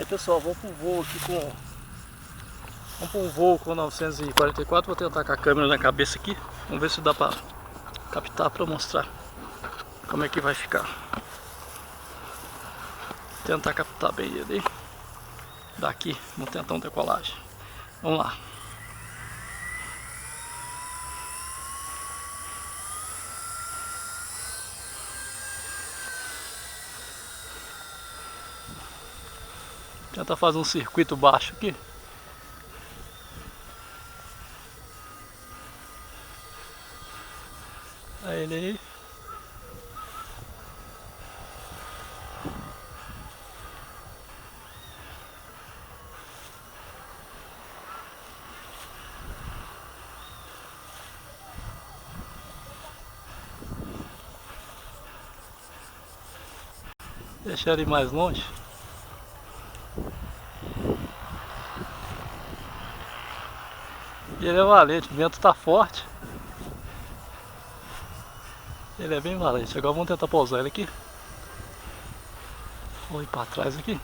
Aí pessoal, vamos para um voo aqui com... Vamos para um voo com 944. Vou tentar com a câmera na cabeça aqui. Vamos ver se dá para captar, para mostrar como é que vai ficar. Tentar captar bem ele daqui. Vamos tentar uma decolagem. Vamos lá. Tentar fazer um circuito baixo aqui. Aí ele aí. Deixar ele mais longe. E ele é valente, o vento está forte. Ele é bem valente. Agora vamos tentar pousar ele aqui. Vou ir para trás aqui.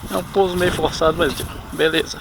É um pouso meio forçado, mas beleza.